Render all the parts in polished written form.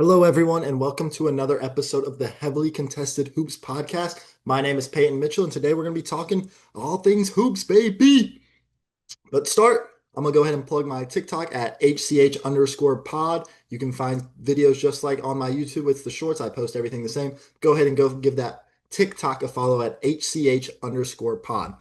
Hello, everyone, and welcome to another episode of the Heavily Contested Hoops podcast. My name is Peyton Mitchell, and today we're going to be talking all things hoops, baby. But to start, I'm going to go ahead and plug my TikTok at HCH underscore pod. You can find videos just like on my YouTube with the shorts. I post everything the same. Go ahead and go give that TikTok a follow at HCH underscore pod.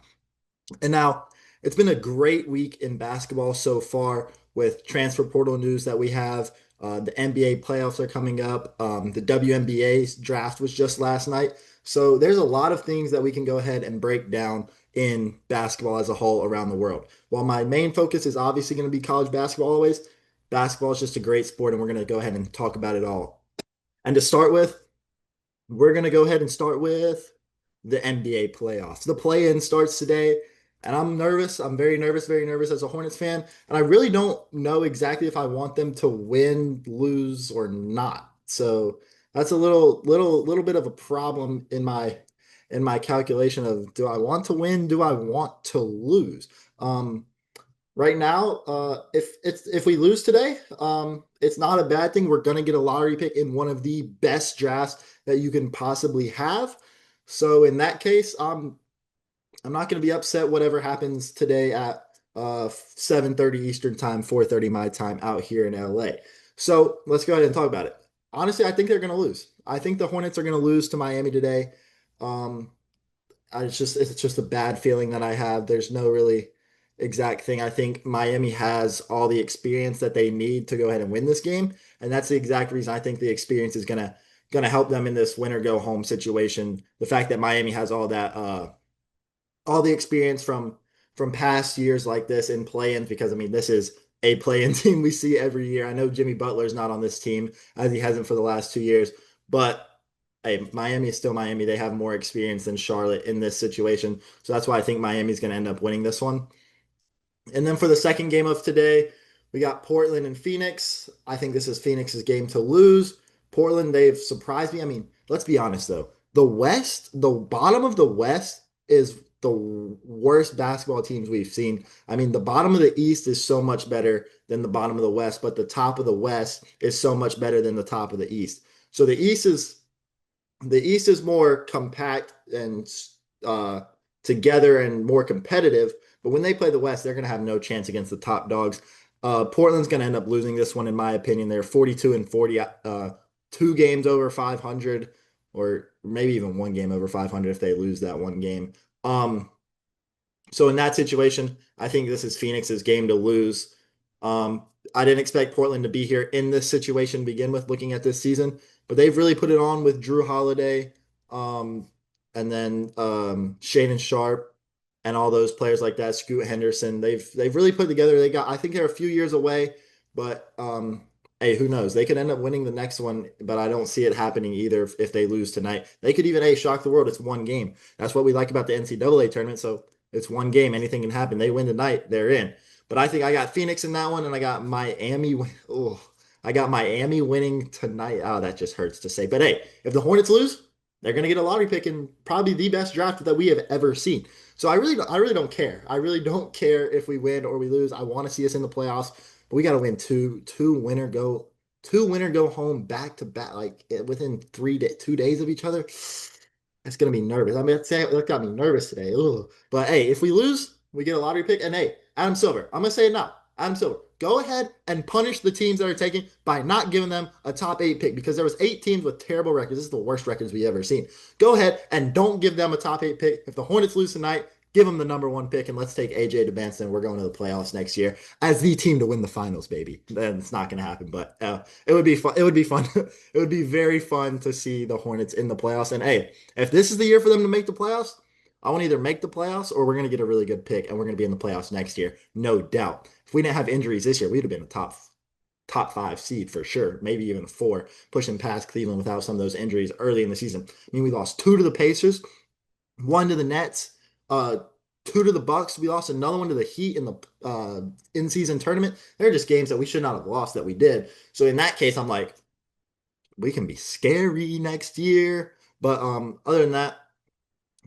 And now it's been a great week in basketball so far with transfer portal news that we have. The NBA playoffs are coming up. The WNBA draft was just last night. So there's a lot of things that we can go ahead and break down in basketball as a whole around the world. While my main focus is obviously going to be college basketball always, basketball is just a great sport, and we're going to go ahead and talk about it all. And to start with, we're going to go ahead and start with the NBA playoffs. The play-in starts today, and I'm nervous. I'm very nervous as a Hornets fan, and I really don't know exactly if I want them to win, lose, or not. So that's a little bit of a problem in my calculation of do I want to win? Do I want to lose? Um, Right now, if we lose today, it's not a bad thing. We're gonna get a lottery pick in one of the best drafts that you can possibly have. So in that case, I'm not gonna be upset whatever happens today at 7:30 Eastern time, 4:30 my time out here in LA. So let's go ahead and talk about it. Honestly, I think they're gonna lose. I think the Hornets are gonna lose to Miami today. Um, it's just a bad feeling that I have. There's no really exact thing. I think Miami has all the experience that they need to go ahead and win this game, and that's the exact reason I think the experience is gonna help them in this win or go home situation. The fact that Miami has all the experience from past years like this in play-ins, because I mean this is a play-in team we see every year. I know Jimmy Butler's not on this team as he hasn't for the last 2 years, but hey, Miami is still Miami. They have more experience than Charlotte in this situation. So that's why I think Miami's going to end up winning this one. And then for the second game of today, we got Portland and Phoenix. I think this is Phoenix's game to lose. Portland, they've surprised me. I mean, let's be honest though. The West, the bottom of the West is the worst basketball teams we've seen. I mean, the bottom of the East is so much better than the bottom of the West, but the top of the West is so much better than the top of the East. So the East is more compact and uh, together and more competitive. But when they play the West, they're going to have no chance against the top dogs. Portland's going to end up losing this one, in my opinion. They're 42 and 40, 2 games over 500, or maybe even 1 game over 500 if they lose that one game. Um, so in that situation, I think this is Phoenix's game to lose. I didn't expect Portland to be here in this situation to begin with, looking at this season, but they've really put it on with Drew Holiday, um, and then Shaedon Sharp, and all those players like that. Scoot Henderson. They've really put together. They got. I think they're a few years away, but hey, who knows? They could end up winning the next one, but I don't see it happening either if they lose tonight. They could even shock the world. It's one game. That's what we like about the NCAA tournament. So it's one game. Anything can happen. They win tonight, they're in. But I think I got Phoenix in that one, and I got Miami. Oh, I got Miami winning tonight. Oh, that just hurts to say. But hey, if the Hornets lose, they're going to get a lottery pick in probably the best draft that we have ever seen. So I really don't care. I really don't care if we win or we lose. I want to see us in the playoffs, but we got to win two winner go home back to back, like within 2 days of each other. That's gonna be nervous. I mean, that got me nervous today. Ugh. But hey, if we lose, we get a lottery pick. And hey, Adam Silver, I'm gonna say it now. Adam Silver, go ahead and punish the teams that are taking by not giving them a top 8 pick, because there was 8 teams with terrible records. This is the worst records we ever seen. Go ahead and don't give them a top 8 pick. If the Hornets lose tonight, give them the number 1 pick, and let's take AJ DeBanson. We're going to the playoffs next year as the team to win the finals, baby. Then it's not going to happen, but it would be fun. It would be fun. It would be very fun to see the Hornets in the playoffs. And hey, if this is the year for them to make the playoffs, I want to either make the playoffs or we're going to get a really good pick and we're going to be in the playoffs next year, no doubt. If we didn't have injuries this year, we'd have been a top 5 seed for sure, maybe even 4, pushing past Cleveland without some of those injuries early in the season. I mean, we lost 2 to the Pacers, 1 to the Nets, uh, 2 to the Bucks. We lost another one to the Heat in the in-season tournament. They're just games that we should not have lost that we did. So in that case, I'm like, we can be scary next year. But other than that,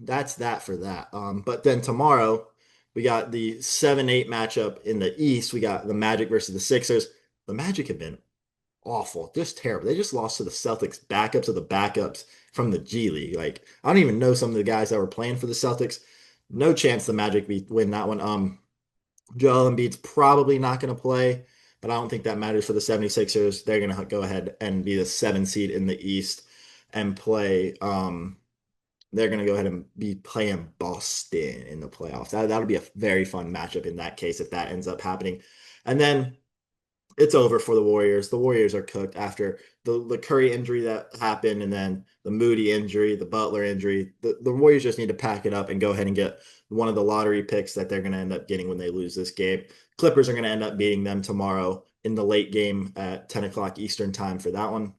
that's that for that. But then tomorrow we got the 7-8 matchup in the East. We got the Magic versus the Sixers. The Magic have been awful, just terrible. They just lost to the Celtics, backups of the backups from the G League. Like I don't even know some of the guys that were playing for the Celtics. No chance the Magic win that one. Joel Embiid's probably not going to play, but I don't think that matters for the 76ers. They're going to go ahead and be the 7 seed in the East and play. They're going to go ahead and be playing Boston in the playoffs. That'll be a very fun matchup in that case if that ends up happening. And then it's over for the Warriors. The Warriors are cooked after the Curry injury that happened and then the Moody injury, the Butler injury. The Warriors just need to pack it up and go ahead and get one of the lottery picks that they're going to end up getting when they lose this game. Clippers are going to end up beating them tomorrow in the late game at 10 o'clock Eastern time for that one.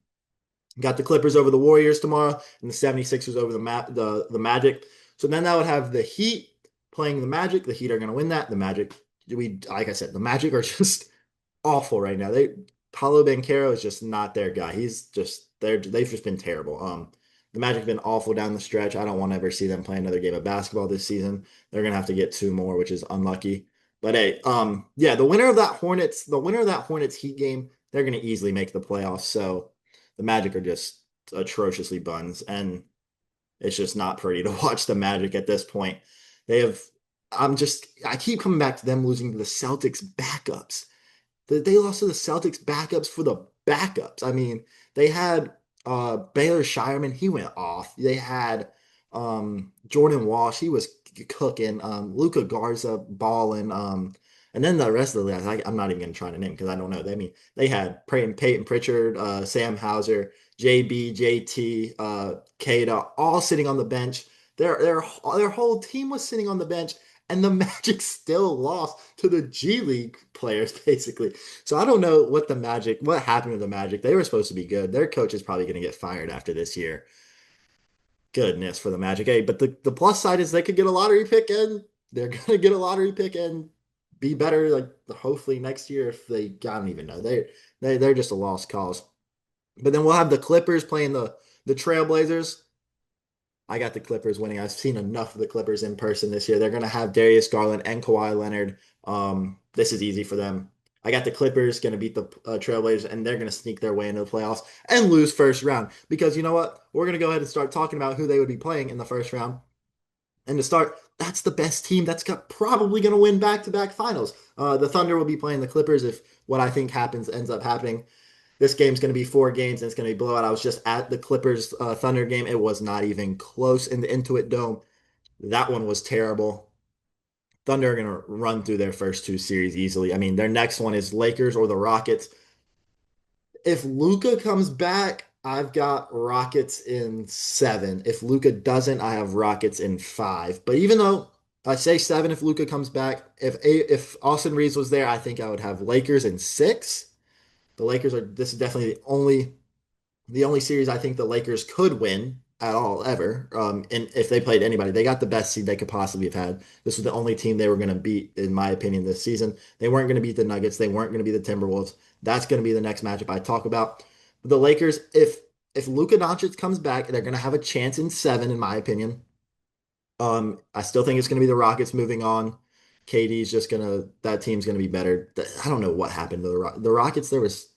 Got the Clippers over the Warriors tomorrow and the 76ers over the Magic. So then that would have the Heat playing the Magic. The Heat are going to win that. The Magic, like I said, the Magic are just awful right now. Paolo Banchero is just not their guy. They've just been terrible. The Magic have been awful down the stretch. I don't want to ever see them play another game of basketball this season. They're gonna have to get two more, which is unlucky. But hey, yeah, the winner of that Hornets Heat game, they're gonna easily make the playoffs. So the Magic are just atrociously buns, and it's just not pretty to watch the Magic at this point. They have I keep coming back to them losing to the Celtics backups. They lost to the Celtics backups for the backups. I mean, they had Baylor Shireman, he went off. They had Jordan Walsh, he was cooking. Luca Garza balling. And then the rest of the guys, I'm not even going to try to name because I don't know. I mean, they had Peyton Pritchard, Sam Hauser, JB, JT, Kada, all sitting on the bench. Their whole team was sitting on the bench, and the Magic still lost to the G League players, basically. So I don't know what happened to the Magic. They were supposed to be good. Their coach is probably going to get fired after this year. Goodness for the Magic. Hey, but the plus side is they could get a lottery pick and they're going to get a lottery pick and be better, like hopefully next year if I don't even know. They're just a lost cause. But then we'll have the Clippers playing the Trailblazers. I got the Clippers winning. I've seen enough of the Clippers in person this year. They're going to have Darius Garland and Kawhi Leonard. This is easy for them. I got the Clippers going to beat the Trailblazers, and they're going to sneak their way into the playoffs and lose first round. Because you know what? We're going to go ahead and start talking about who they would be playing in the first round. And to start, that's the best team that's probably going to win back-to-back finals. The Thunder will be playing the Clippers if what I think ends up happening. This game's going to be 4 games and it's going to be blowout. I was just at the Clippers Thunder game. It was not even close in the Intuit Dome. That one was terrible. Thunder are going to run through their first 2 series easily. I mean, their next one is Lakers or the Rockets. If Luka comes back, I've got Rockets in 7. If Luka doesn't, I have Rockets in 5. But even though I say 7 if Luka comes back, if Austin Reeves was there, I think I would have Lakers in 6. The Lakers are this is definitely the only series I think the Lakers could win at all ever. And if they played anybody, they got the best seed they could possibly have had. This was the only team they were going to beat, in my opinion, this season. They weren't going to beat the Nuggets. They weren't going to be the Timberwolves. That's going to be the next matchup I talk about. The Lakers, if Luka Doncic comes back, they're going to have a chance in 7, in my opinion. I still think it's going to be the Rockets moving on. KD's just gonna that team's gonna be better. I don't know what happened to the Rockets. There was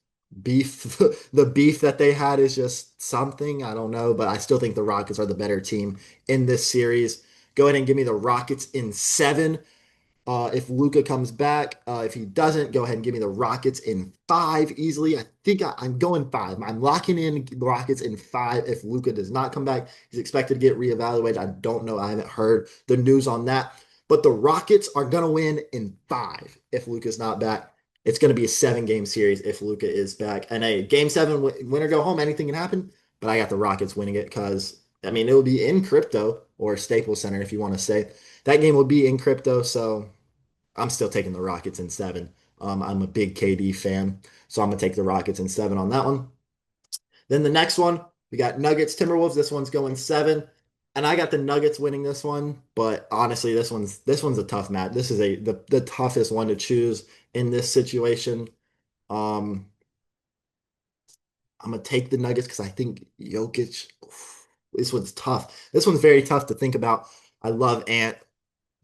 beef. The beef that they had is just something. I don't know, but I still think the Rockets are the better team in this series. Go ahead and give me the Rockets in 7. If Luka comes back, if he doesn't, go ahead and give me the Rockets in 5 easily. I think I'm going 5. I'm locking in the Rockets in 5. If Luka does not come back, he's expected to get reevaluated. I don't know. I haven't heard the news on that. But the Rockets are going to win in 5 if Luka's not back. It's going to be a 7-game series if Luka is back. And a game 7, win or go home, anything can happen. But I got the Rockets winning it because, I mean, it will be in crypto or Staples Center, if you want to say. That game will be in crypto, so I'm still taking the Rockets in 7. I'm a big KD fan, so I'm going to take the Rockets in 7 on that one. Then the next one, we got Nuggets, Timberwolves. This one's going 7. And I got the Nuggets winning this one, but honestly, this one's a tough match. This is the toughest one to choose in this situation. Um, I'm gonna take the Nuggets because I think Jokic. This one's tough. This one's very tough to think about. I love Ant.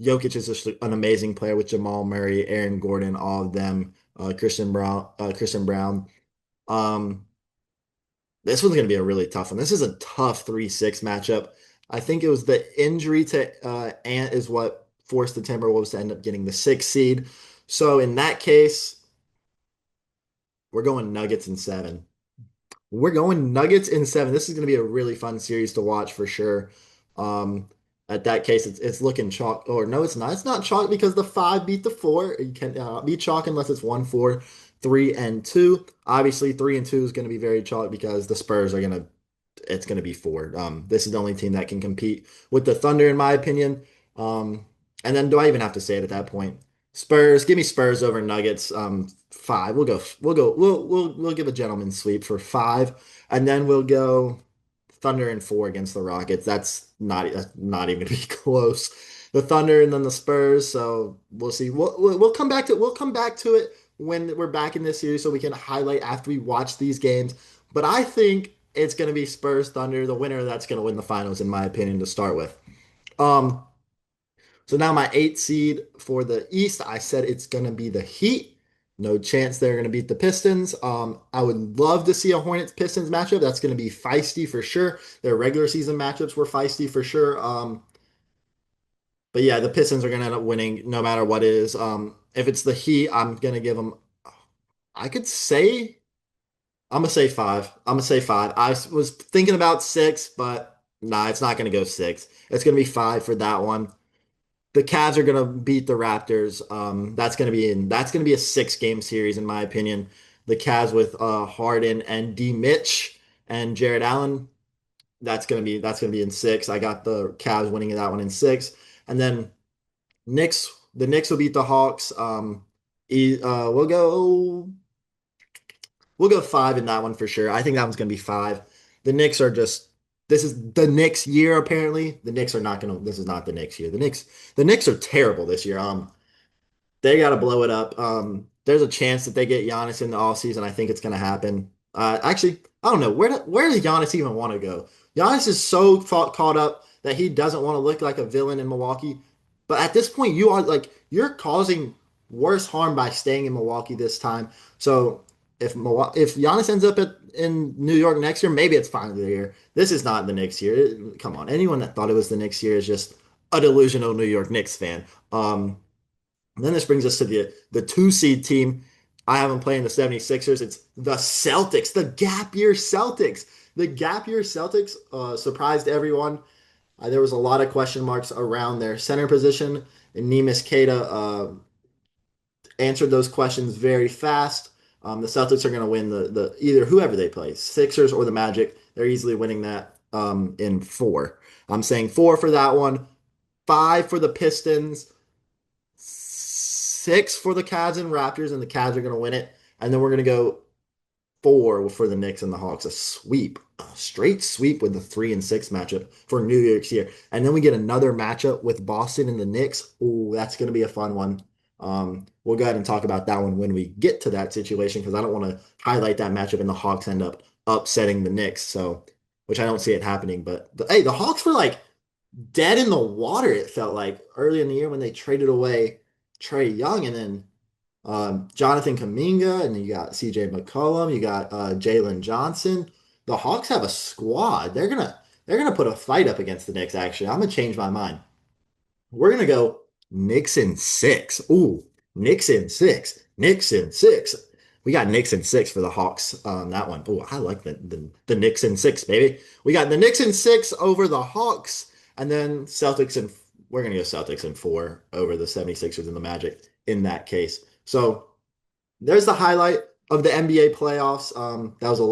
Jokic is just an amazing player with Jamal Murray, Aaron Gordon, all of them. Christian Brown. Um, this one's going to be a really tough one. This is a tough 3-6 matchup. I think it was the injury to Ant is what forced the Timberwolves to end up getting the 6th seed. So in that case, we're going Nuggets in 7. We're going Nuggets in 7. This is going to be a really fun series to watch for sure. Um, at that case, it's looking chalk. Or no, it's not. It's not chalk because the 5 beat the 4. You can be chalk unless it's 1-4, 3-2. Obviously, 3-2 is going to be very chalk because the Spurs are going to it's going to be 4. This is the only team that can compete with the Thunder, in my opinion. And then do I even have to say it at that point? Spurs, give me Spurs over Nuggets. 5. We'll give a gentleman's sweep for 5, and then we'll go Thunder and 4 against the Rockets. That's not even gonna be close. The Thunder and then the Spurs. So we'll see. We'll come back to it when we're back in this series, so we can highlight after we watch these games. But I think it's gonna be Spurs Thunder. The winner that's gonna win the finals, in my opinion, to start with. Um, so now my 8th seed for the East, I said it's going to be the Heat. No chance they're going to beat the Pistons. I would love to see a Hornets Pistons matchup. That's going to be feisty for sure. Their regular season matchups were feisty for sure. But yeah, the Pistons are going to end up winning no matter what it is. If it's the Heat, I'm going to give them. I could say I'm gonna say 5. I'm gonna say 5. I was thinking about 6, but nah, it's not going to go 6. It's going to be 5 for that one. The Cavs are gonna beat the Raptors. That's gonna be a 6 game series in my opinion. The Cavs with Harden and D Mitch and Jared Allen. That's gonna be in 6. I got the Cavs winning that one in 6. And then the Knicks will beat the Hawks. We'll go 5 in that one for sure. I think that one's gonna be 5. The Knicks are just This is the Knicks year, apparently. The Knicks are not gonna This is not the Knicks year. The Knicks are terrible this year. They got to blow it up. There's a chance that they get Giannis in the offseason. I think it's going to happen. Actually, I don't know. Where does Giannis even want to go? Giannis is so caught up that he doesn't want to look like a villain in Milwaukee. But at this point, you're causing worse harm by staying in Milwaukee this time. So if Giannis ends up in New York next year, maybe it's finally the year. This is not the Knicks year. Come on, anyone that thought it was the Knicks year is just a delusional New York Knicks fan. And then this brings us to the 2 seed team. I have them playing the 76ers. It's the Celtics, the gap year Celtics. The gap year Celtics surprised everyone. There was a lot of question marks around their center position, and Neemias Queta answered those questions very fast. The Celtics are going to win the either whoever they play, Sixers or the Magic. They're easily winning that in 4. I'm saying 4 for that one, 5 for the Pistons, 6 for the Cavs and Raptors, and the Cavs are going to win it. And then we're going to go 4 for the Knicks and the Hawks. A straight sweep with the 3-6 matchup for New York's year. And then we get another matchup with Boston and the Knicks. Oh, that's going to be a fun one. We'll go ahead and talk about that one when we get to that situation because I don't want to highlight that matchup and the Hawks end up upsetting the Knicks. So, which I don't see it happening. But hey, the Hawks were like dead in the water, it felt like early in the year when they traded away Trae Young and then Jonathan Kuminga, and you got CJ McCollum, you got Jalen Johnson. The Hawks have a squad. They're gonna put a fight up against the Knicks, actually. I'm gonna change my mind. We're gonna go Knicks in 6. Ooh, Knicks in 6. Knicks in 6. We got Knicks in 6 for the Hawks on that one. Ooh, I like the Knicks in 6, baby. We got the Knicks in 6 over the Hawks, and then we're gonna go Celtics in 4 over the 76ers and the Magic in that case. So there's the highlight of the NBA playoffs. That was a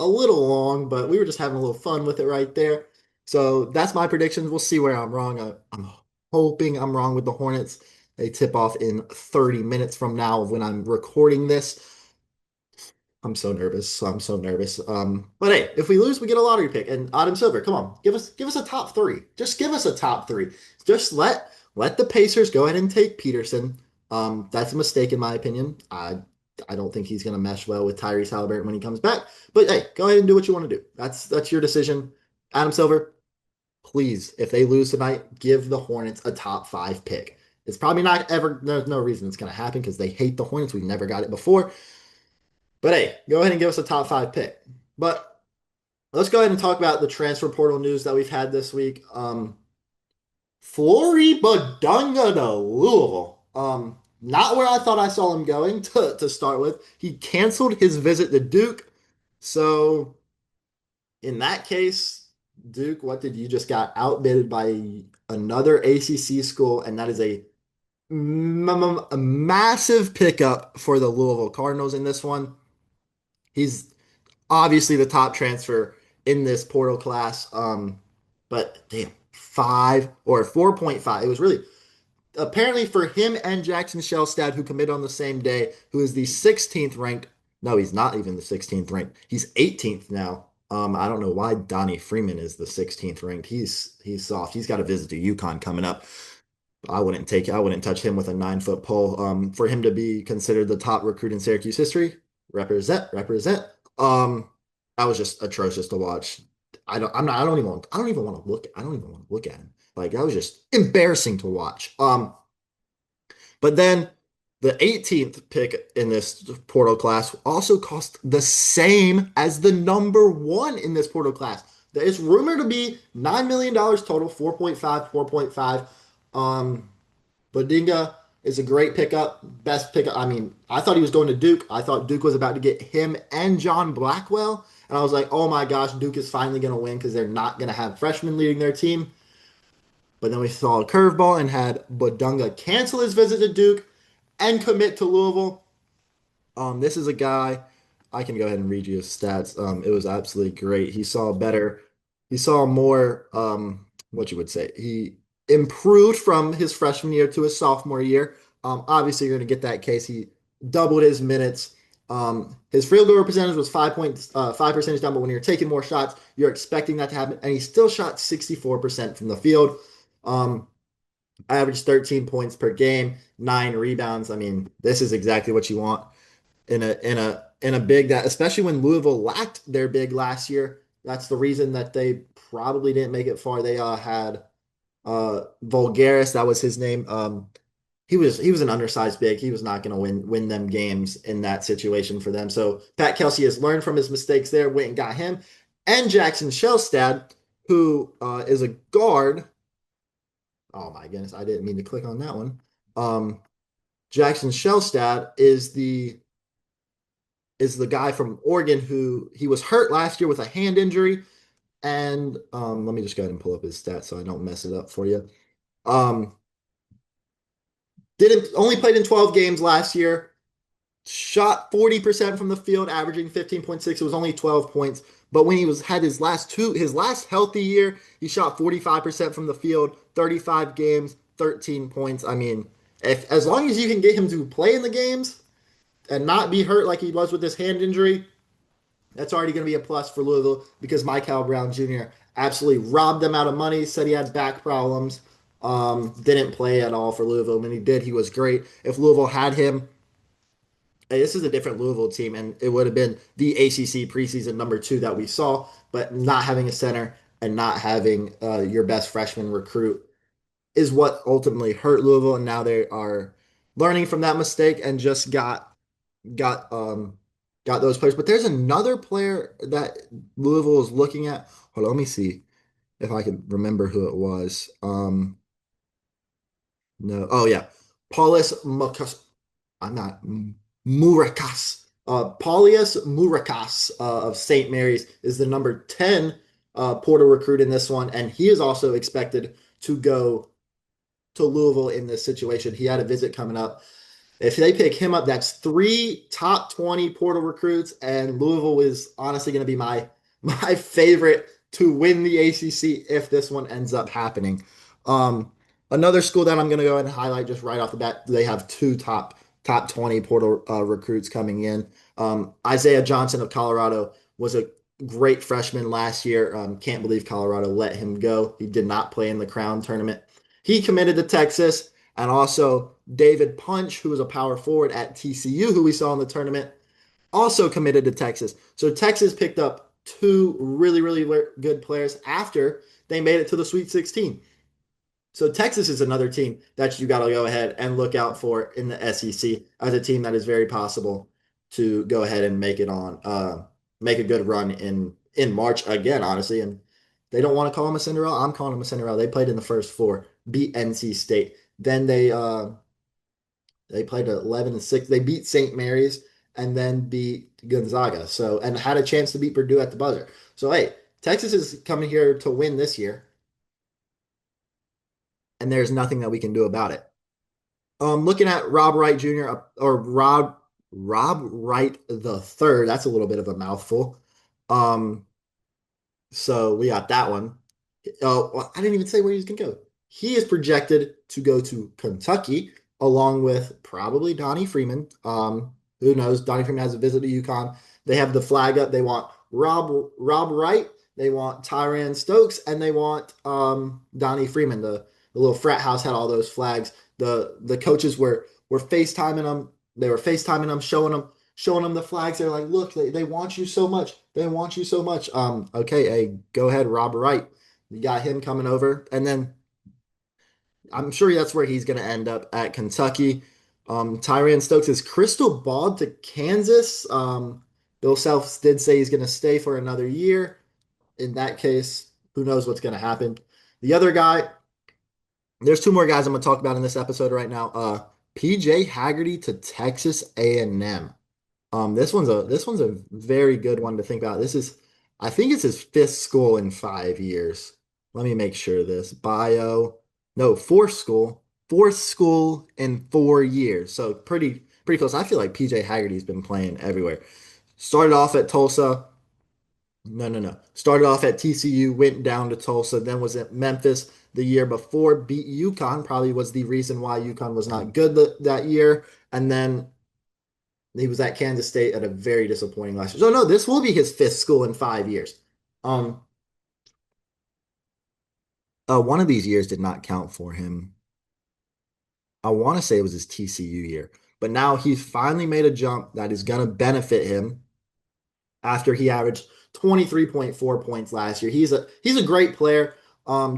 little long, but we were just having a little fun with it right there. So that's my predictions. We'll see where I'm wrong. I'm hoping I'm wrong with the Hornets. They tip off in 30 minutes from now when I'm recording this. I'm so nervous. I'm so nervous. But hey, if we lose, we get a lottery pick. And Adam Silver, come on, give us a top 3. Just give us a top 3. Just let the Pacers go ahead and take Peterson. That's a mistake in my opinion. I don't think he's gonna mesh well with Tyrese Halliburton when he comes back. But hey, go ahead and do what you want to do. That's your decision. Adam Silver, please, if they lose tonight, give the Hornets a top 5 pick. It's probably not ever. There's no reason it's gonna happen because they hate the Hornets. We've never got it before. But hey, go ahead and give us a top five pick. But let's go ahead and talk about the transfer portal news that we've had this week. Flory Badunga to Louisville. Not where I thought I saw him going to start with. He canceled his visit to Duke. So in that case, Duke, what did you just got outbid by another ACC school, and that is a massive pickup for the Louisville Cardinals in this one. He's obviously the top transfer in this portal class. But damn, 4.5. It was really apparently for him and Jackson Shellstad, who committed on the same day, who is the 16th ranked. No, he's not even the 16th ranked. He's 18th now. I don't know why Donnie Freeman is the 16th ranked. He's soft. He's got a visit to UConn coming up. I wouldn't touch him with a 9 foot pole. For him to be considered the top recruit in Syracuse history, represent. That was just atrocious to watch. I don't even want to look. I don't even want to look at him. Like that was just embarrassing to watch. But then the 18th pick in this portal class also cost the same as the number one in this portal class. It's rumored to be $9 million total, 4.5, 4.5. Um, Bodinga is a great pickup, best pickup. I mean, I thought he was going to Duke. I thought Duke was about to get him and John Blackwell. And I was like, oh my gosh, Duke is finally going to win because they're not going to have freshmen leading their team. But then we saw a curveball and had Bodunga cancel his visit to Duke and commit to Louisville. This is a guy I can go ahead and read you his stats. It was absolutely great. He saw more, what you would say. He improved from his freshman year to his sophomore year. Obviously, you're going to get that case. He doubled his minutes. His field goal percentage was 5% down, but when you're taking more shots, you're expecting that to happen. And he still shot 64% from the field. Um, averaged 13 points per game, 9 rebounds. I mean, this is exactly what you want in a big that, especially when Louisville lacked their big last year. That's the reason that they probably didn't make it far. They had Vulgaris, that was his name. He was an undersized big. He was not going to win them games in that situation for them. So Pat Kelsey has learned from his mistakes there, went and got him, and Jackson Shellstad, who is a guard. Oh my goodness, I didn't mean to click on that one. Um, Jackson Shellstad is the guy from Oregon who he was hurt last year with a hand injury. And let me just go ahead and pull up his stats so I don't mess it up for you. Um, didn't only played in 12 games last year. Shot 40% from the field, averaging 15.6. It was only 12 points. But when he had his last healthy year, he shot 45% from the field, 35 games, 13 points. I mean, if as long as you can get him to play in the games and not be hurt like he was with his hand injury, that's already going to be a plus for Louisville because Michael Brown Jr. absolutely robbed them out of money, said he had back problems, didn't play at all for Louisville. When he did, he was great. If Louisville had him, hey, this is a different Louisville team, and it would have been the ACC preseason number two that we saw, but not having a center and not having your best freshman recruit is what ultimately hurt Louisville, and now they are learning from that mistake and just got got those players. But there's another player that Louisville is looking at. Hold on, let me see if I can remember who it was. No, oh yeah, Paulus Mukas. I'm not Murakas. Paulius Murakas of St. Mary's is the number 10 portal recruit in this one, and he is also expected to go to Louisville in this situation. He had a visit coming up. If they pick him up, that's 3 top 20 portal recruits, and Louisville is honestly going to be my favorite to win the ACC if this one ends up happening. Um, Another school that I'm going to go ahead and highlight just right off the bat, they have 2 top 20 portal recruits coming in. Isaiah Johnson of Colorado was a great freshman last year. Can't believe Colorado let him go. He did not play in the Crown tournament. He committed to Texas, and also David Punch, who was a power forward at TCU, who we saw in the tournament, also committed to Texas. So Texas picked up two really, really good players after they made it to the Sweet 16. So Texas is another team that you got to go ahead and look out for in the SEC as a team that is very possible. to go ahead and make a good run in March again, honestly. And they don't want to call him a Cinderella. I'm calling him a Cinderella. They played in the first four, beat NC State. Then they played at 11-6. They beat St. Mary's and then beat Gonzaga. So and had a chance to beat Purdue at the buzzer. So hey, Texas is coming here to win this year, and there's nothing that we can do about it. Looking at Rob Wright Jr. Or Rob Wright the third. That's a little bit of a mouthful. Um, so we got that one. Oh, well, I didn't even say where he's going to go. He is projected to go to Kentucky along with probably Donnie Freeman. Who knows? Donnie Freeman has a visit to UConn. They have the flag up. They want Rob Wright. They want Tyran Stokes, and they want Donnie Freeman. The little frat house had all those flags. The coaches were FaceTiming them. They were FaceTiming them, showing them the flags. They're like, look, they want you so much. They want you so much. Okay, hey, go ahead, Rob Wright. You got him coming over, and then I'm sure that's where he's going to end up at Kentucky. Tyran Stokes is crystal balled to Kansas. Bill Self did say he's going to stay for another year. In that case, who knows what's going to happen? The other guy, there's two more guys I'm going to talk about in this episode right now. PJ Haggerty to Texas A&M. This one's a very good one to think about. I think it's his fifth school in 5 years. Let me make sure this no, fourth school in 4 years. So pretty close. I feel like PJ Haggerty's been playing everywhere. Started off at Tulsa. No, no, no. Started off at TCU, went down to Tulsa, then was at Memphis the year before, beat UConn, probably was the reason why UConn was not good that year. And then he was at Kansas State at a very disappointing last year. So no, this will be his fifth school in 5 years. Um, one of these years did not count for him. I want to say it was his TCU year, but now he's finally made a jump that is going to benefit him after he averaged 23.4 points last year. He's a great player.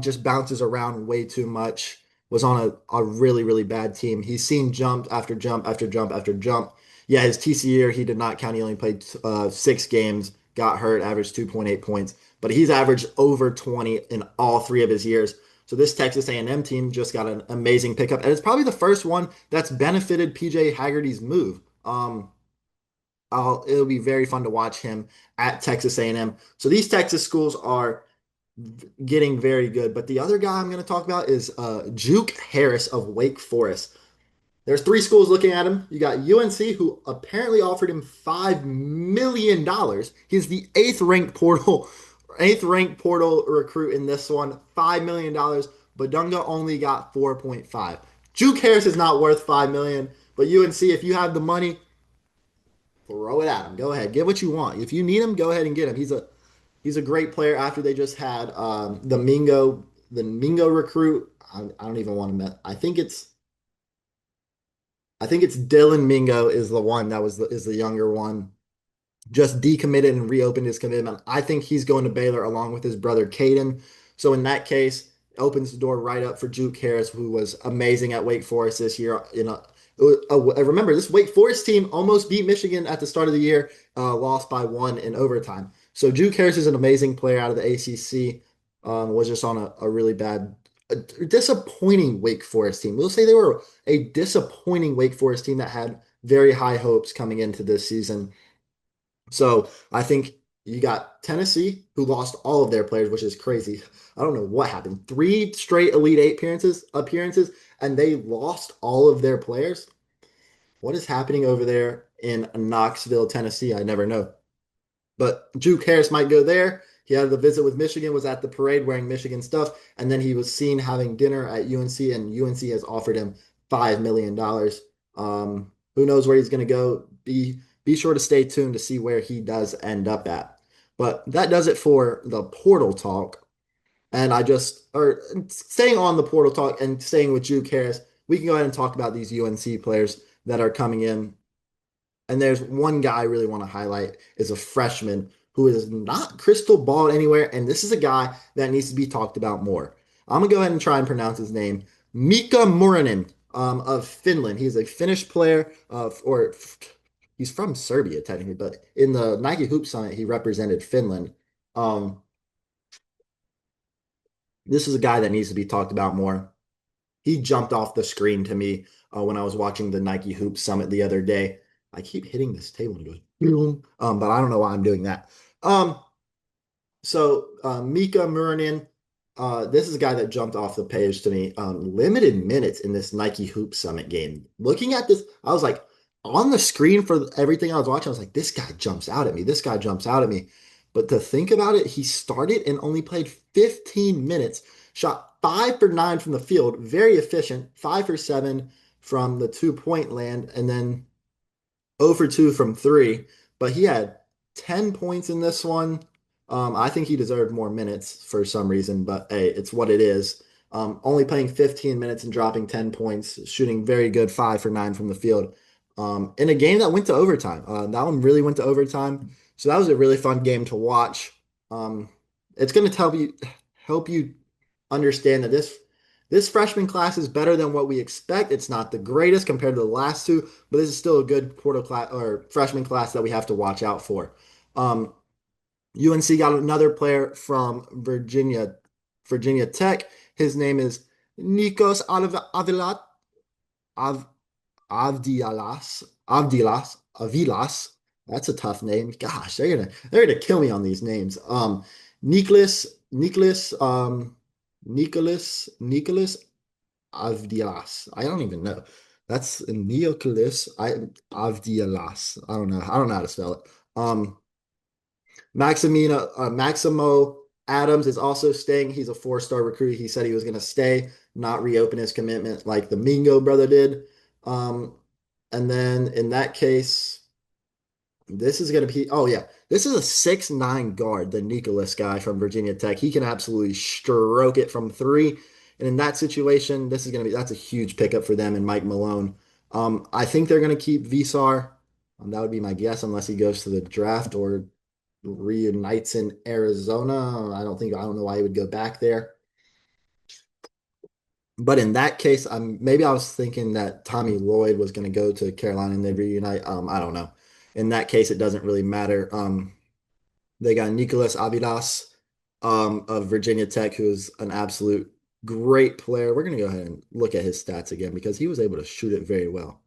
Just bounces around way too much. Was on a really, really bad team. He's seen jump after jump after jump after jump. Yeah, his TC year, he did not count. He only played 6 games, got hurt, averaged 2.8 points, but he's averaged over 20 in all 3 of his years. So this Texas A&M team just got an amazing pickup, and it's probably the first one that's benefited PJ Haggerty's move. It'll be very fun to watch him at Texas A&M. So these Texas schools are getting very good. But the other guy I'm going to talk about is Juke Harris of Wake Forest. There's 3 schools looking at him. You got UNC, who apparently offered him $5 million. He's the eighth ranked portal recruit in this one. $5 million. Badunga only got 4.5. Juke Harris is not worth 5 million, but UNC, if you have the money, throw it at him. Go ahead, get what you want. If you need him, go ahead and get him. He's a great player. After they just had the Mingo recruit. I don't even want to. I think it's Dylan Mingo is the one that is the younger one. Just decommitted and reopened his commitment. I think he's going to Baylor along with his brother Caden. So in that case, it opens the door right up for Juke Harris, who was amazing at Wake Forest this year. I remember this Wake Forest team almost beat Michigan at the start of the year, lost by 1 in overtime. So Juke Harris is an amazing player out of the ACC. Was just on a really bad, disappointing Wake Forest team. We'll say they were a disappointing Wake Forest team that had very high hopes coming into this season. So I think you got Tennessee, who lost all of their players, which is crazy. I don't know what happened. 3 straight Elite Eight appearances, and they lost all of their players. What is happening over there in Knoxville, Tennessee? I never know. But Juke Harris might go there. He had the visit with Michigan, was at the parade wearing Michigan stuff, and then he was seen having dinner at UNC, and UNC has offered him $5 million. Who knows where he's going to go? Be sure to stay tuned to see where he does end up at. But that does it for the portal talk. And or staying on the portal talk and staying with Juke Harris, we can go ahead and talk about these UNC players that are coming in. And there's one guy I really want to highlight is a freshman who is not crystal balled anywhere. And this is a guy that needs to be talked about more. I'm going to go ahead and try and pronounce his name. Mika Murinen of Finland. He's a Finnish player or he's from Serbia technically, but in the Nike Hoop Summit, he represented Finland. Um, this is a guy that needs to be talked about more. He jumped off the screen to me when I was watching the Nike Hoop Summit the other day. I keep hitting this table and it goes boom, but I don't know why I'm doing that. Um, Mika Murinin, this is a guy that jumped off the page to me. Limited minutes in this Nike Hoop Summit game. Looking at this, I was like, on the screen for everything I was watching, I was like, this guy jumps out at me. This guy jumps out at me. But to think about it, he started and only played 15 minutes, shot 5 for 9 from the field, very efficient, 5 for 7 from the 2 point land, and then 0 for 2 from three, but he had 10 points in this one. I think he deserved more minutes for some reason, but hey, it's what it is. Only playing 15 minutes and dropping 10 points, shooting very good 5 for 9 from the field. In a game that went to overtime. That one really went to overtime. So that was a really fun game to watch. Um, it's going to help you understand that this freshman class is better than what we expect. It's not the greatest compared to the last two, but this is still a good portal class or freshman class that we have to watch out for. Um, UNC got another player from Virginia Tech. His name is Nikos Avilat, Av, Avilas. That's a tough name. Gosh, they're gonna kill me on these names. Niklas, Niklas, Nicholas Avdias. I don't even know. That's Neocalis Avdialas. I don't know how to spell it. Maximo Adams is also staying. He's a 4-star recruit. He said he was going to stay, not reopen his commitment like the Mingo brother did. Um, and then in that case, this is going to be, oh yeah, this is a 6'9" guard, the Nicholas guy from Virginia Tech. He can absolutely stroke it from three. And in that situation, that's a huge pickup for them and Mike Malone. I think they're going to keep Visar. That would be my guess, unless he goes to the draft or reunites in Arizona. I don't know why he would go back there. But in that case, maybe I was thinking that Tommy Lloyd was going to go to Carolina and they reunite. I don't know. In that case, it doesn't really matter. They got Nicholas Avidas of Virginia Tech, who is an absolute great player. We're going to go ahead and look at his stats again because he was able to shoot it very well.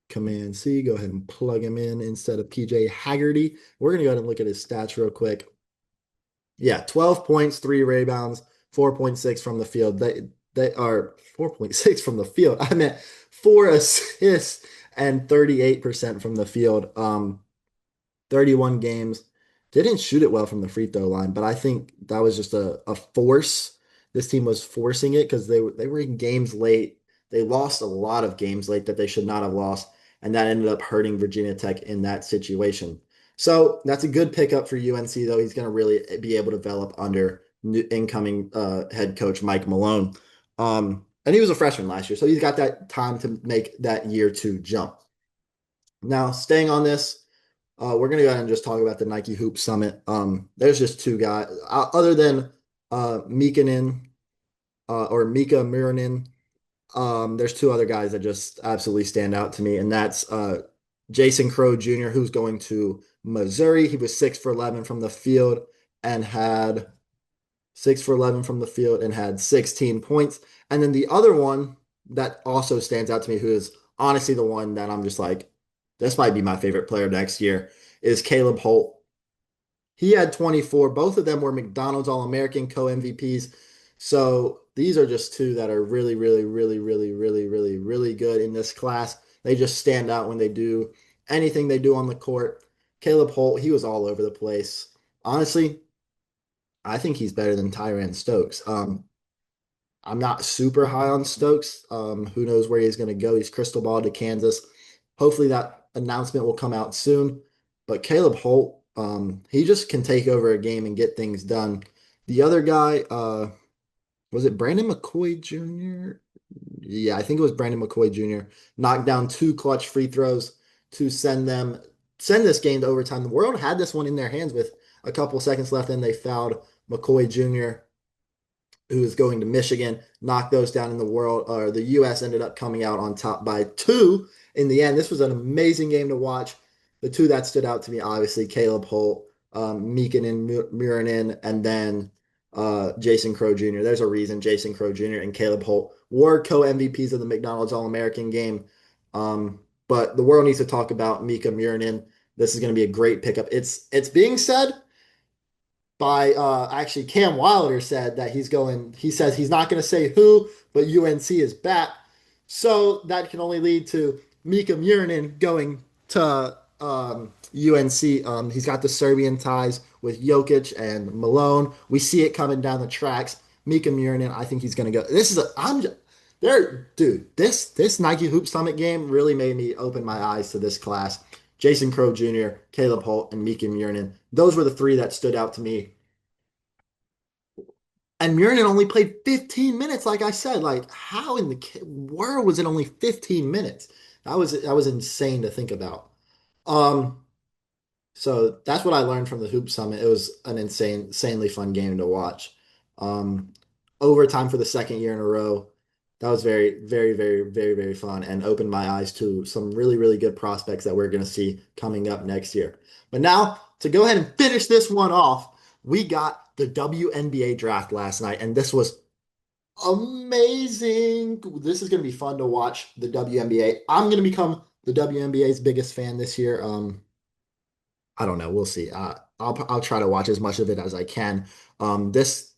Command C, go ahead and plug him in instead of PJ Haggerty. We're going to go ahead and look at his stats real quick. Yeah, 12 points, 3 rebounds, 4.6 from the field. They are 4.6 from the field. I meant 4 assists and 38% from the field. 31 games. Didn't shoot it well from the free throw line, but I think that was just a force. This team was forcing it because they were in games late. They lost a lot of games late that they should not have lost, and that ended up hurting Virginia Tech in that situation. So that's a good pickup for UNC, though. He's going to really be able to develop under incoming head coach Mike Malone. And he was a freshman last year, so he's got that time to make that year two jump. Now, staying on this, we're going to go ahead and just talk about the Nike Hoop Summit. There's just two guys, other than Mikanin or Mika Murinin. There's two other guys that just absolutely stand out to me, and that's Jason Crow Jr., who's going to Missouri. He was 6 for 11 from the field and had 16 points. And then the other one that also stands out to me, who is honestly the one that I'm just like, this might be my favorite player next year, is Caleb Holt. He had 24. Both of them were McDonald's All-American co-MVPs. So these are just two that are really, really, really, really, really, really, really good in this class. They just stand out when they do anything they do on the court. Caleb Holt, he was all over the place. Honestly, I think he's better than Tyran Stokes. I'm not super high on Stokes. Who knows where he's going to go? He's crystal ball to Kansas. Hopefully that announcement will come out soon. But Caleb Holt, he just can take over a game and get things done. The other guy, was it Brandon McCoy Jr.? Yeah, I think it was Brandon McCoy Jr. Knocked down 2 clutch free throws to send this game to overtime. The world had this one in their hands with a couple seconds left, and they fouled McCoy Jr., who is going to Michigan, knocked those down in the world, or the U.S. ended up coming out on top by 2, in the end, this was an amazing game to watch. The two that stood out to me, obviously, Caleb Holt, Meekin Muranin, and then Jason Crow Jr. There's a reason Jason Crow Jr. and Caleb Holt were co-MVPs of the McDonald's All-American game. But the world needs to talk about Mika Muranin. This is going to be a great pickup. It's being said by actually Cam Wilder said that he says he's not going to say who, but UNC is back. So that can only lead to Mika Muranin going to UNC. He's got the Serbian ties with Jokic and Malone. We see it coming down the tracks. Mika Muranin, I think he's going to go. This is a I'm there, dude. This Nike Hoop Summit game really made me open my eyes to this class. Jason Crow Jr., Caleb Holt, and Mika Muranin. Those were the three that stood out to me. And Muranin only played 15 minutes, like I said. Like, how in the world was it only 15 minutes? That was insane to think about. Um, so that's what I learned from the Hoop Summit. It was an insanely fun game to watch. Um, Overtime for the second year in a row. That was very, very, very, very, very fun and opened my eyes to some really, really good prospects that we're going to see coming up next year. But now, to go ahead and finish this one off, we got the WNBA draft last night, and this was amazing. This is going to be fun to watch the WNBA. I'm going to become the WNBA's biggest fan this year. I don't know. We'll see. I'll try to watch as much of it as I can. This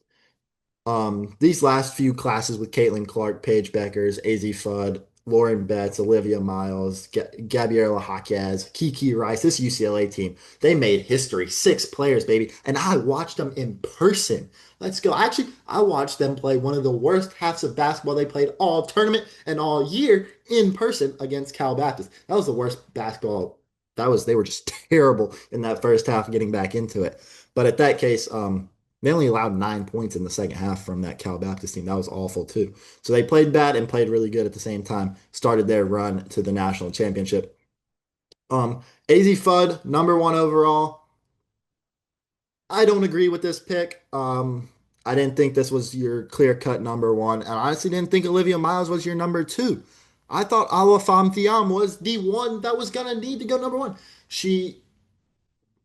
These last few classes with Caitlin Clark, Paige Beckers, AZ Fudd, Lauren Betts, Olivia Miles, Gabriela Jaquez, Kiki Rice, this UCLA team, they made history. Six players, baby. And I watched them in person. Let's go. Actually, I watched them play one of the worst halves of basketball they played all tournament and all year in person against Cal Baptist. That was the worst basketball. They were just terrible in that first half getting back into it. But at that case, they only allowed 9 points in the second half from that Cal Baptist team. That was awful too. So they played bad and played really good at the same time. Started their run to the national championship. AZ Fudd, number one overall. I don't agree with this pick. I didn't think this was your clear cut number one, and I honestly didn't think Olivia Miles was your number two. I thought Alafam Thiam was the one that was gonna need to go number one. She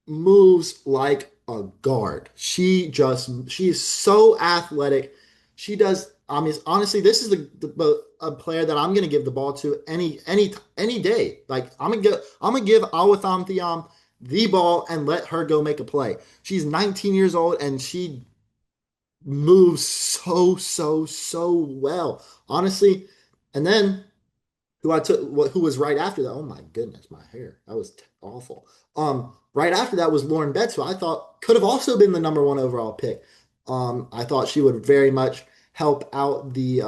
moves like a guard. She is so athletic. She does. I mean, honestly, this is a player that I'm gonna give the ball to any day. Like I'm gonna give Awatham Thiam the ball and let her go make a play. She's 19 years old and she moves so well. Honestly, and then who was right after that. Oh my goodness, my hair. That was awful. Right after that was Lauren Betts, who I thought could have also been the number one overall pick. I thought she would very much help out the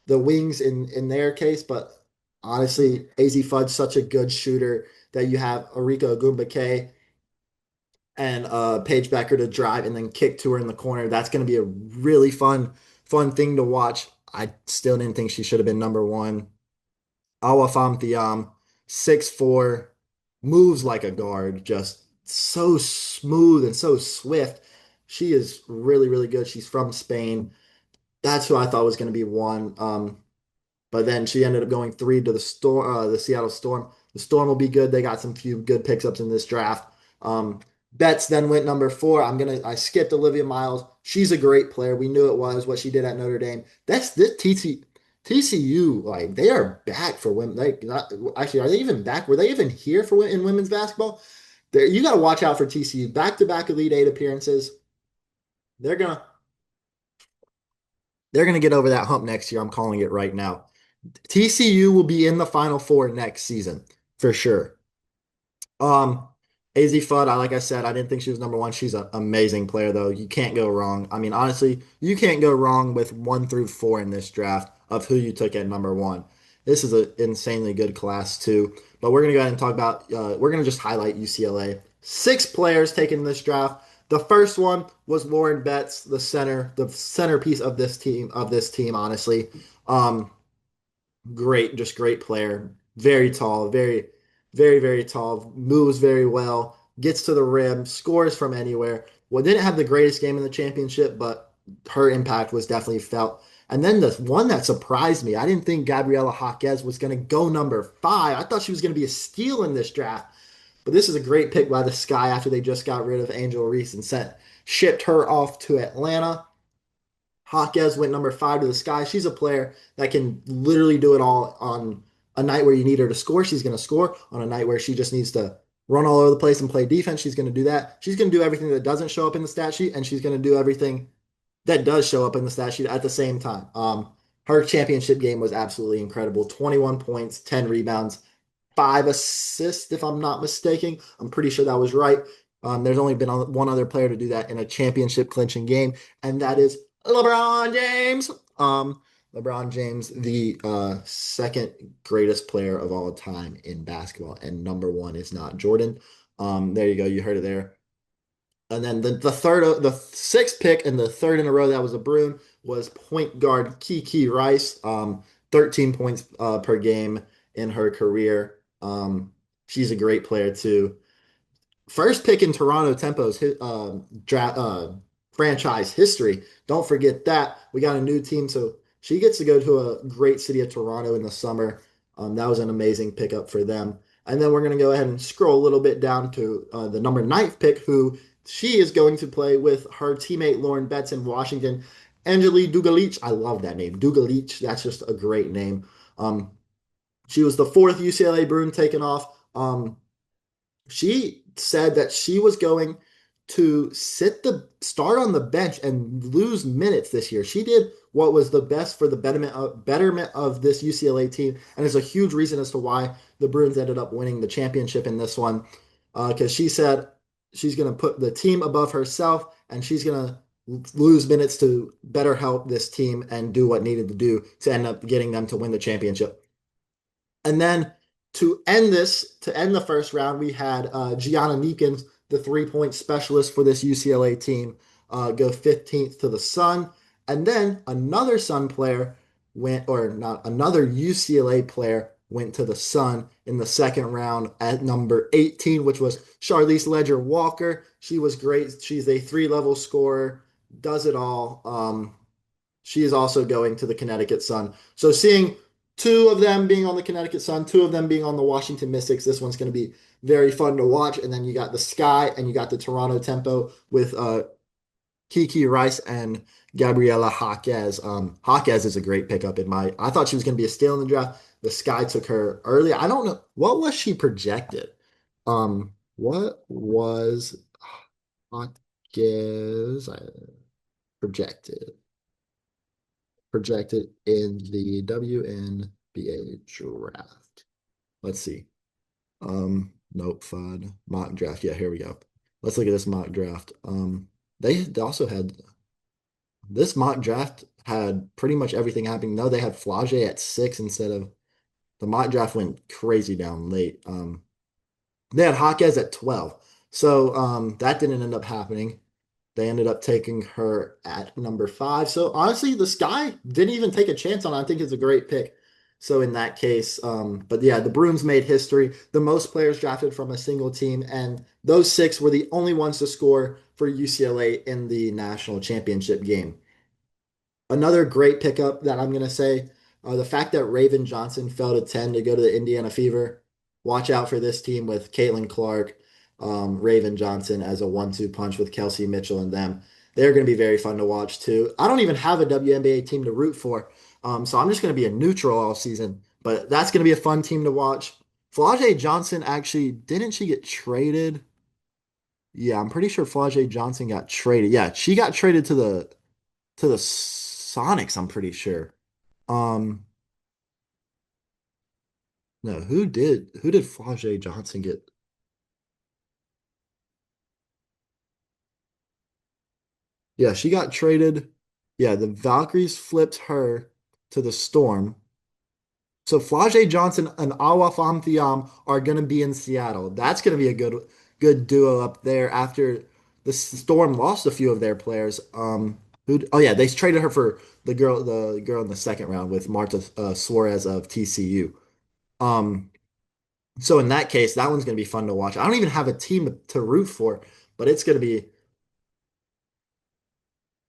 wings in their case, but honestly, AZ Fudd's such a good shooter that you have Arika Ogunbake and Paige Becker to drive and then kick to her in the corner. That's going to be a really fun thing to watch. I still didn't think she should have been number one. Awafam Thiam, 6'4", moves like a guard, just so smooth and so swift. She is really, really good. She's from Spain. That's who I thought was going to be one. But then she ended up going three to the Seattle Storm. The Storm will be good. They got some few good picks ups in this draft. Betts then went number four. I skipped Olivia Miles. She's a great player. We knew it was what she did at Notre Dame. That's this TCU, like they are back for women. Like actually, are they even back? Were they even here for in women's basketball? You got to watch out for TCU. Back to back Elite Eight appearances. They're gonna they're gonna get over that hump next year. I'm calling it right now. TCU will be in the Final Four next season for sure. Um, AZ Fudd, like I said, I didn't think she was number one. She's an amazing player, though. You can't go wrong. I mean, honestly, you can't go wrong with 1 through 4 in this draft of who you took at number one. This is an insanely good class, too. But we're going to go ahead and talk about, we're going to just highlight UCLA. 6 players taken in this draft. The first one was Lauren Betts, the centerpiece of this team, honestly. Um, just great player. Very tall, very, very, very tall. Moves very well. Gets to the rim. Scores from anywhere. Well, didn't have the greatest game in the championship, but her impact was definitely felt. And then the one that surprised me, I didn't think Gabriela Jaquez was going to go number 5. I thought she was going to be a steal in this draft. But this is a great pick by the Sky after they just got rid of Angel Reese and shipped her off to Atlanta. Jaquez went number 5 to the Sky. She's a player that can literally do it all on a night where you need her to score. She's going to score. On a night where she just needs to run all over the place and play defense, she's going to do that. She's going to do everything that doesn't show up in the stat sheet, and she's going to do everything that does show up in the stat sheet at the same time. Her championship game was absolutely incredible. 21 points, 10 rebounds, 5 assists, if I'm not mistaken. I'm pretty sure that was right. There's only been one other player to do that in a championship clinching game, and that is LeBron James. LeBron James, the second greatest player of all time in basketball, and number one is not Jordan. There you go. You heard it there. And then the sixth pick and the third in a row that was a Bruin was point guard Kiki Rice. 13 points per game in her career. She's a great player too. First pick in Toronto Tempo's draft franchise history. Don't forget that. We got a new team, so she gets to go to a great city of Toronto in the summer. That was an amazing pickup for them. And then we're going to go ahead and scroll a little bit down to the number ninth pick, who she is going to play with her teammate Lauren Betts in Washington. Angelique Dugalich. I love that name. Dugalich. That's just a great name. She was the fourth UCLA Bruin taken off. She said that she was going to start on the bench and lose minutes this year. She did what was the best for the betterment of this UCLA team, and it's a huge reason as to why the Bruins ended up winning the championship in this one. Because she said she's going to put the team above herself, and she's going to lose minutes to better help this team and do what needed to do to end up getting them to win the championship. And then to end the first round, we had Gianna Neekins, the 3-point specialist for this UCLA team, go 15th to the Sun. And then another Sun player went, or not, another UCLA player went to the Sun in the second round at number 18, which was Charlize Ledger-Walker. She was great. She's a 3-level scorer, does it all. She is also going to the Connecticut Sun. So seeing two of them being on the Connecticut Sun, two of them being on the Washington Mystics, this one's going to be very fun to watch. And then you got the Sky and you got the Toronto Tempo with Kiki Rice and Gabriela Jaquez. Jaquez is a great pickup I thought she was going to be a steal in the draft. The Sky took her early. I don't know. What was she projected? What was Jaquez projected? Projected in the WNBA draft. Let's see. Nope, FUD mock draft. Yeah, here we go. Let's look at this mock draft. They also had this mock draft had pretty much everything happening. No, they had Flage at 6 instead of the mock draft went crazy down late. They had Jaquez at 12. So that didn't end up happening. They ended up taking her at number 5. So honestly, the Sky didn't even take a chance on it. I think it's a great pick. So in that case, but yeah, the Bruins made history. The most players drafted from a single team, and those 6 were the only ones to score for UCLA in the national championship game. Another great pickup that I'm going to say, the fact that Raven Johnson fell to 10 to go to the Indiana Fever. Watch out for this team with Caitlin Clark, Raven Johnson as a 1-2 punch with Kelsey Mitchell and them. They're going to be very fun to watch too. I don't even have a WNBA team to root for, so I'm just going to be a neutral all season. But that's going to be a fun team to watch. Flage Johnson actually, didn't she get traded? Yeah, I'm pretty sure Flage Johnson got traded. Yeah, she got traded to the Sonics, I'm pretty sure. Um, no, who did Flage Johnson get? Yeah, she got traded. Yeah, the Valkyries flipped her to the Storm. So Flage Johnson and Awa Fam Thiam are going to be in Seattle. That's going to be a good duo up there after the Storm lost a few of their players. Oh yeah, they traded her for the girl in the second round with Marta Suarez of TCU. Um, so in that case, that one's going to be fun to watch. I don't even have a team to root for, but it's going to be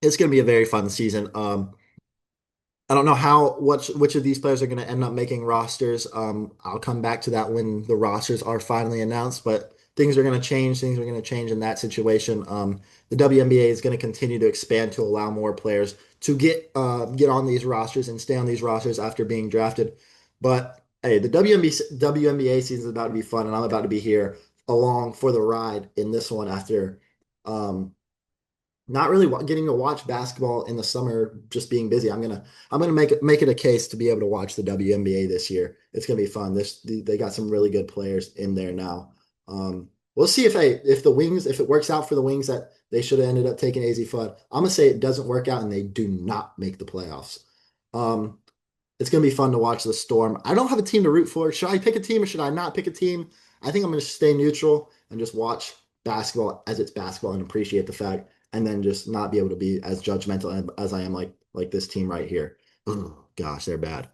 a very fun season. I don't know which of these players are going to end up making rosters. I'll come back to that when the rosters are finally announced, but things are going to change. Things are going to change in that situation. The WNBA is going to continue to expand to allow more players to get on these rosters and stay on these rosters after being drafted. But hey, the WNBA season is about to be fun, and I'm about to be here along for the ride in this one after um, not really getting to watch basketball in the summer, just being busy. I'm gonna make it a case to be able to watch the WNBA this year. It's gonna be fun. They got some really good players in there now. We'll see if it works out for the Wings that they should have ended up taking AZ Fudd. I'm gonna say it doesn't work out and they do not make the playoffs. Um, it's going to be fun to watch the Storm. I don't have a team to root for. Should I pick a team or should I not pick a team? I think I'm going to stay neutral and just watch basketball as it's basketball and appreciate the fact, and then just not be able to be as judgmental as I am like this team right here. Oh, gosh, they're bad.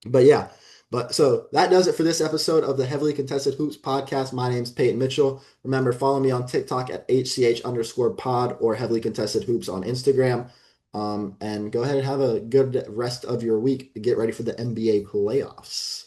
But yeah, but so that does it for this episode of the Heavily Contested Hoops podcast. My name's Peyton Mitchell. Remember, follow me on TikTok at HCH_pod or Heavily Contested Hoops on Instagram. And go ahead and have a good rest of your week. Get ready for the NBA playoffs.